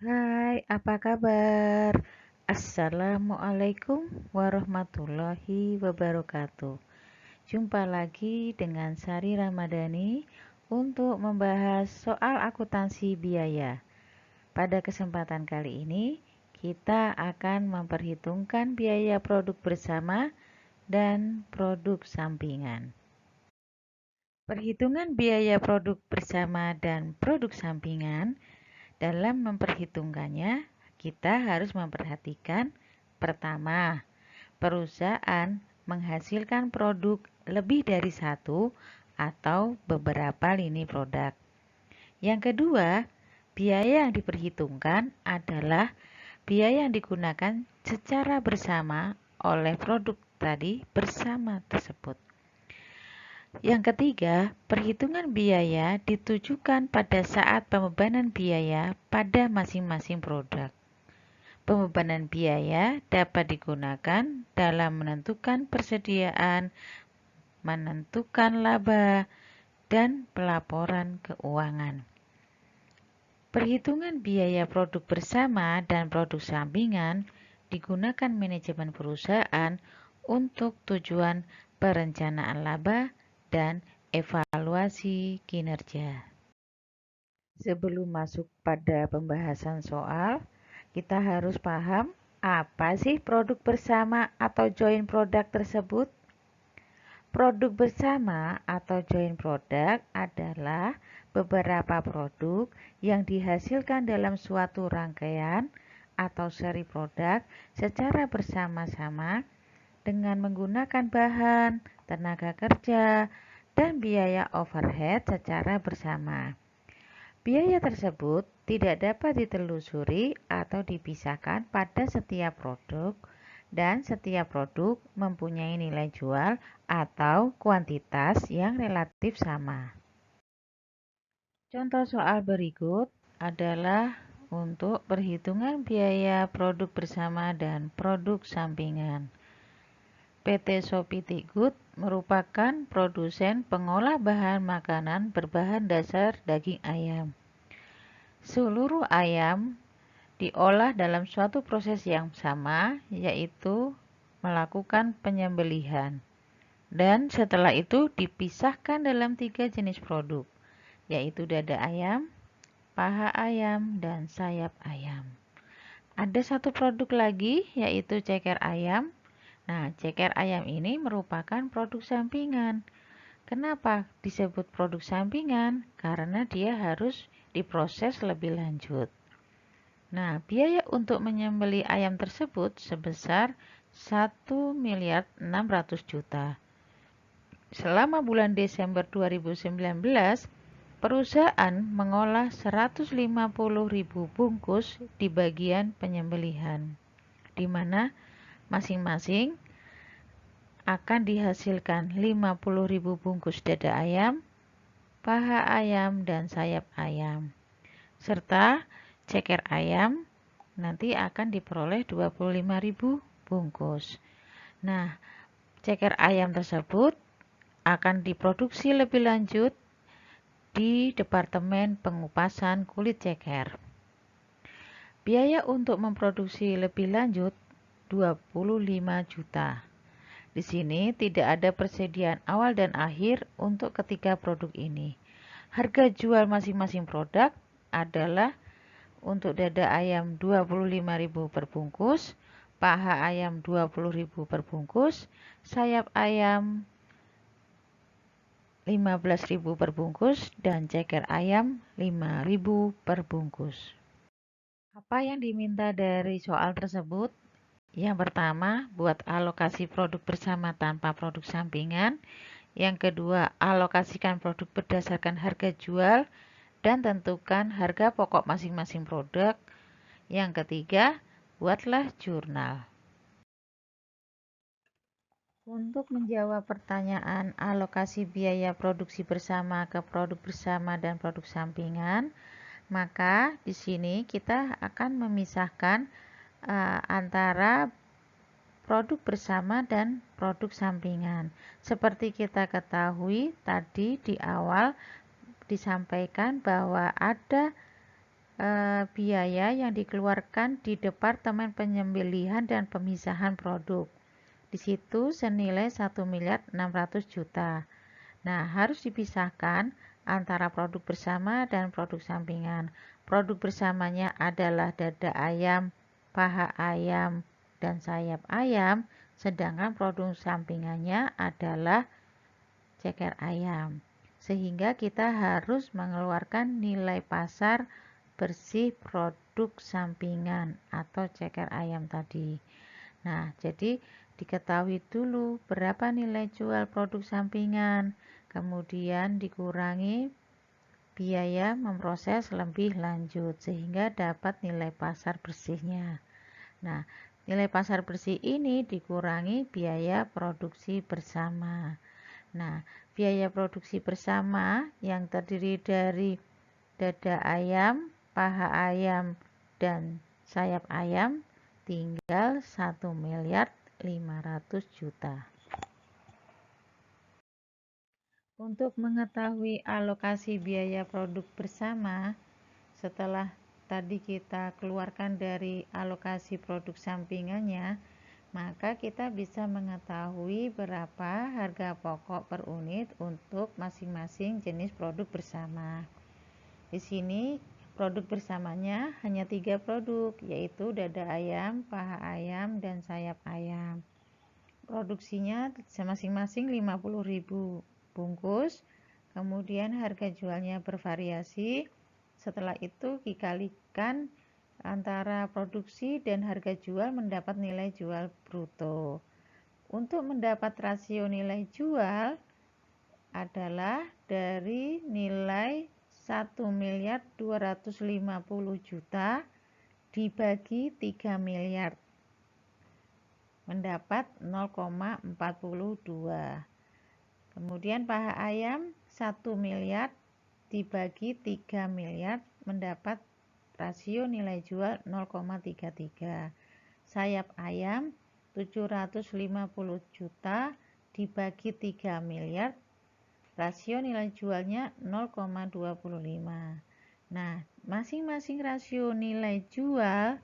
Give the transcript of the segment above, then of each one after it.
Hai, apa kabar? Assalamualaikum warahmatullahi wabarakatuh. Jumpa lagi dengan Sari Ramadhani untuk membahas soal akuntansi biaya. Pada kesempatan kali ini, kita akan memperhitungkan biaya produk bersama dan produk sampingan. Perhitungan biaya produk bersama dan produk sampingan. Dalam memperhitungkannya, kita harus memperhatikan pertama, perusahaan menghasilkan produk lebih dari satu atau beberapa lini produk. Yang kedua, biaya yang diperhitungkan adalah biaya yang digunakan secara bersama oleh produk tadi bersama tersebut. Yang ketiga, perhitungan biaya ditujukan pada saat pembebanan biaya pada masing-masing produk. Pembebanan biaya dapat digunakan dalam menentukan persediaan, menentukan laba, dan pelaporan keuangan. Perhitungan biaya produk bersama dan produk sampingan digunakan manajemen perusahaan untuk tujuan perencanaan laba dan evaluasi kinerja. Sebelum masuk pada pembahasan soal, kita harus paham apa sih produk bersama atau joint product tersebut. Produk bersama atau joint product adalah beberapa produk yang dihasilkan dalam suatu rangkaian atau seri produk secara bersama-sama dengan menggunakan bahan, tenaga kerja, dan biaya overhead secara bersama. Biaya tersebut tidak dapat ditelusuri atau dipisahkan pada setiap produk, dan setiap produk mempunyai nilai jual atau kuantitas yang relatif sama. Contoh soal berikut adalah untuk perhitungan biaya produk bersama dan produk sampingan. PT Sophie Good merupakan produsen pengolah bahan makanan berbahan dasar daging ayam. Seluruh ayam diolah dalam suatu proses yang sama, yaitu melakukan penyembelihan. Dan setelah itu dipisahkan dalam 3 jenis produk, yaitu dada ayam, paha ayam, dan sayap ayam. Ada satu produk lagi, yaitu ceker ayam. Nah, ceker ayam ini merupakan produk sampingan. Kenapa disebut produk sampingan? Karena dia harus diproses lebih lanjut. Nah, biaya untuk menyembelih ayam tersebut sebesar 1.600.000.000. Selama bulan Desember 2019, perusahaan mengolah 150.000 bungkus di bagian penyembelihan, di mana masing-masing akan dihasilkan 50.000 bungkus dada ayam, paha ayam, dan sayap ayam, serta ceker ayam nanti akan diperoleh 25.000 bungkus. Nah, ceker ayam tersebut akan diproduksi lebih lanjut di Departemen Pengupasan Kulit Ceker. Biaya untuk memproduksi lebih lanjut 25 juta. Di sini tidak ada persediaan awal dan akhir untuk ketiga produk ini. Harga jual masing-masing produk adalah untuk dada ayam 25.000 per bungkus, paha ayam 20.000 per bungkus, sayap ayam 15.000 per bungkus, dan ceker ayam 5.000 per bungkus. Apa yang diminta dari soal tersebut? Yang pertama, buat alokasi produk bersama tanpa produk sampingan. Yang kedua, alokasikan produk berdasarkan harga jual dan tentukan harga pokok masing-masing produk. Yang ketiga, buatlah jurnal. Untuk menjawab pertanyaan alokasi biaya produksi bersama ke produk bersama dan produk sampingan, maka di sini kita akan memisahkan antara produk bersama dan produk sampingan. Seperti kita ketahui tadi di awal disampaikan bahwa ada biaya yang dikeluarkan di Departemen Penyembelihan dan Pemisahan Produk. Di situ senilai 1.600.000.000. Nah, harus dipisahkan antara produk bersama dan produk sampingan. Produk bersamanya adalah dada ayam, paha ayam, dan sayap ayam, sedangkan produk sampingannya adalah ceker ayam. Sehingga kita harus mengeluarkan nilai pasar bersih produk sampingan atau ceker ayam tadi. Nah, jadi diketahui dulu berapa nilai jual produk sampingan, kemudian dikurangi biaya memproses lebih lanjut sehingga dapat nilai pasar bersihnya. Nah, nilai pasar bersih ini dikurangi biaya produksi bersama. Nah, biaya produksi bersama yang terdiri dari dada ayam, paha ayam, dan sayap ayam tinggal 1.500.000.000. Untuk mengetahui alokasi biaya produk bersama, setelah tadi kita keluarkan dari alokasi produk sampingannya, maka kita bisa mengetahui berapa harga pokok per unit untuk masing-masing jenis produk bersama. Di sini produk bersamanya hanya 3 produk, yaitu dada ayam, paha ayam, dan sayap ayam. Produksinya masing-masing 50.000 bungkus, kemudian harga jualnya bervariasi. Setelah itu dikalikan antara produksi dan harga jual mendapat nilai jual bruto. Untuk mendapat rasio nilai jual adalah dari nilai 1.250.000.000 dibagi 3 miliar mendapat 0,42. Kemudian paha ayam 1 miliar dibagi 3 miliar mendapat rasio nilai jual 0,33. Sayap ayam 750 juta dibagi 3 miliar, rasio nilai jualnya 0,25. Nah, masing-masing rasio nilai jual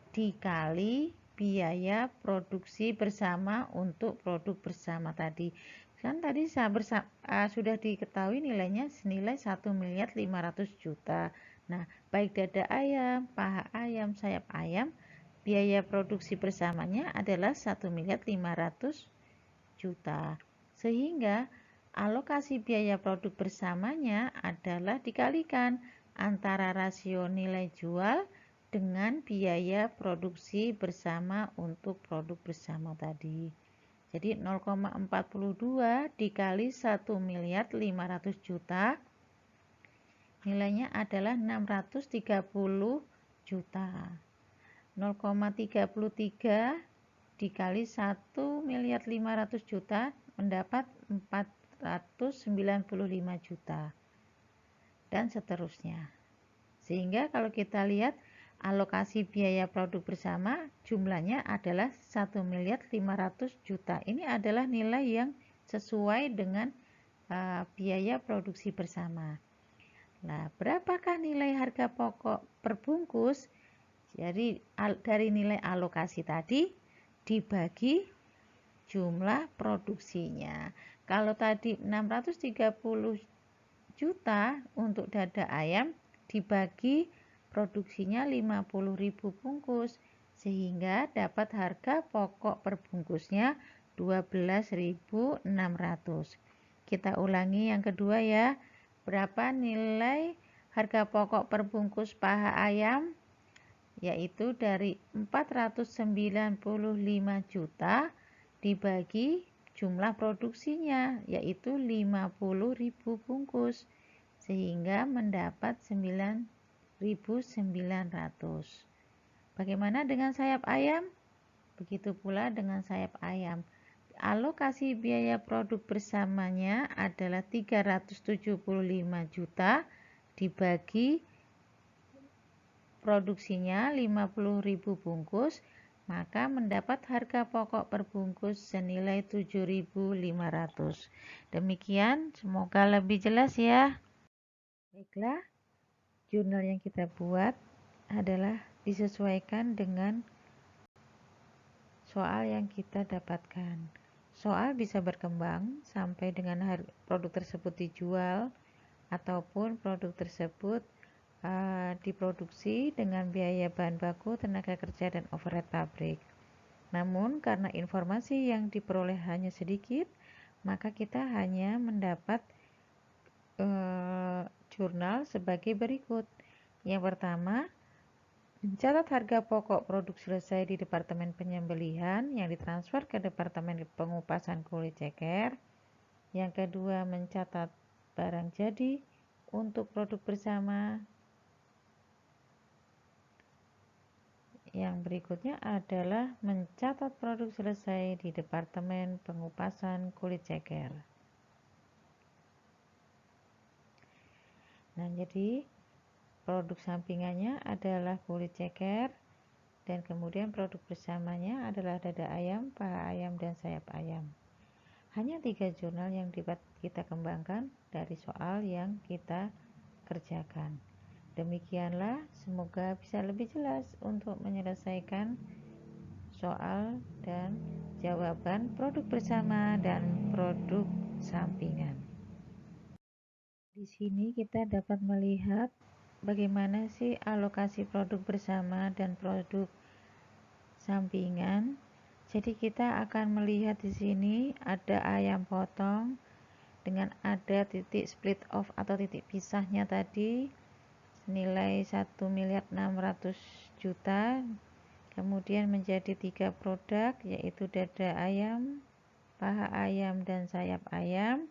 dikali biaya produksi bersama untuk produk bersama tadi. Kan tadi sudah diketahui nilainya senilai 1.500.000.000. Nah, baik dada ayam, paha ayam, sayap ayam, biaya produksi bersamanya adalah 1.500.000.000. Sehingga alokasi biaya produk bersamanya adalah dikalikan antara rasio nilai jual dengan biaya produksi bersama untuk produk bersama tadi. Jadi 0,42 dikali 1.500.000.000 nilainya adalah 630 juta. 0,33 dikali 1.500.000.000 mendapat 495 juta. Dan seterusnya. Sehingga kalau kita lihat alokasi biaya produk bersama jumlahnya adalah 1.500.000.000. Ini adalah nilai yang sesuai dengan biaya produksi bersama. Nah, berapakah nilai harga pokok per bungkus? Jadi dari nilai alokasi tadi dibagi jumlah produksinya. Kalau tadi 630 juta untuk dada ayam dibagi produksinya 50.000 bungkus sehingga dapat harga pokok per bungkusnya 12.600. Kita ulangi yang kedua ya. Berapa nilai harga pokok per bungkus paha ayam? Yaitu dari 495 juta dibagi jumlah produksinya yaitu 50.000 bungkus sehingga mendapat 9.900. Bagaimana dengan sayap ayam? Begitu pula dengan sayap ayam. Alokasi biaya produk bersamanya adalah 375 juta dibagi produksinya 50.000 bungkus, maka mendapat harga pokok per bungkus senilai 7.500. Demikian, semoga lebih jelas ya. Baiklah, jurnal yang kita buat adalah disesuaikan dengan soal yang kita dapatkan. Soal bisa berkembang sampai dengan produk tersebut dijual ataupun produk tersebut diproduksi dengan biaya bahan baku, tenaga kerja, dan overhead pabrik. Namun karena informasi yang diperoleh hanya sedikit, maka kita hanya mendapat jurnal sebagai berikut. Yang pertama, mencatat harga pokok produk selesai di Departemen Penyembelihan yang ditransfer ke Departemen Pengupasan Kulit ceker. Yang kedua, mencatat barang jadi untuk produk bersama. Yang berikutnya adalah mencatat produk selesai di Departemen Pengupasan Kulit ceker. Nah, jadi produk sampingannya adalah kulit ceker, dan kemudian produk bersamanya adalah dada ayam, paha ayam, dan sayap ayam. Hanya 3 jurnal yang dapat kita kembangkan dari soal yang kita kerjakan. Demikianlah, semoga bisa lebih jelas untuk menyelesaikan soal dan jawaban produk bersama dan produk sampingan. Di sini kita dapat melihat bagaimana sih alokasi produk bersama dan produk sampingan. Jadi kita akan melihat di sini ada ayam potong dengan ada titik split off atau titik pisahnya tadi senilai 1.600.000.000, kemudian menjadi 3 produk, yaitu dada ayam, paha ayam, dan sayap ayam.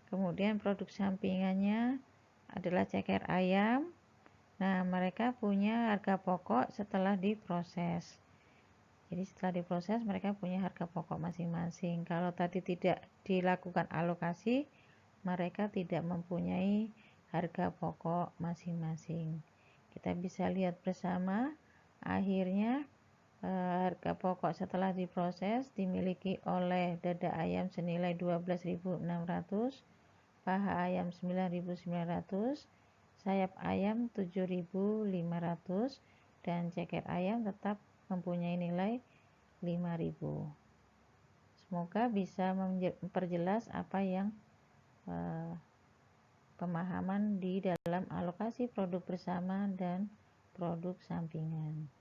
Kemudian produk sampingannya adalah ceker ayam. Nah, mereka punya harga pokok setelah diproses. Jadi setelah diproses mereka punya harga pokok masing-masing. Kalau tadi tidak dilakukan alokasi, mereka tidak mempunyai harga pokok masing-masing. Kita bisa lihat bersama, akhirnya harga pokok setelah diproses dimiliki oleh dada ayam senilai 12.600, paha ayam 9.900, sayap ayam 7.500, dan ceker ayam tetap mempunyai nilai 5.000. Semoga bisa memperjelas apa yang pemahaman di dalam alokasi produk bersama dan produk sampingan.